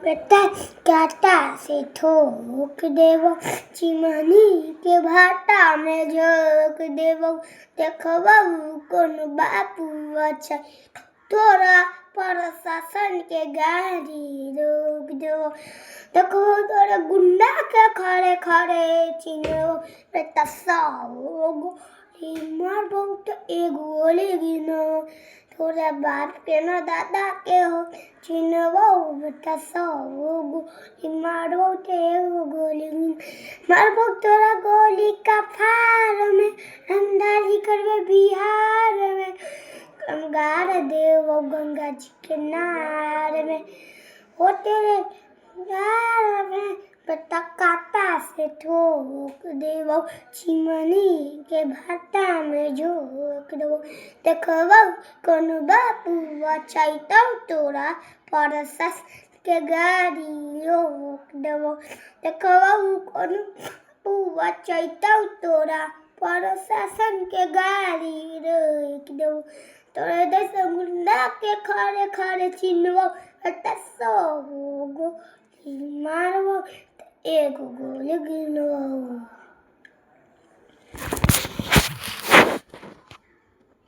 बेटा काटा से ठोक देवो चिमनी के भाटा में झोंक देवो देखबो कौन बापू अच्छा तोरा प्रशासन के गाड़ी रोक देवो देखो तोरा गुंडा के खड़े खड़े चिन्हो बेटा सौ मार बहुत एगो गोली गिनो तोरा बाप के न दादा के हो चिन्हो बेटा सौ मारो ते एगो गोली गिनो मारबो तोरा गोली का फार में रंगदारी करवे बिहार में गाड़ देवो गंगा जी के नार में हो तेरे यार में बेटा काटा से ठोक देवो चिमनी के भाटा में झोंक देवो देखबो कौन बापू बचाइतो तोरा परसस के गाड़ी रोक देवो देखबो कौन बापू बचाइतो तोरा प्रशासन के गाड़ी रोक देवो तोरे देश गुंडा के खड़े खड़े चिन्हबो बेटा सौ गो मारबो एगो गोली गिनबो।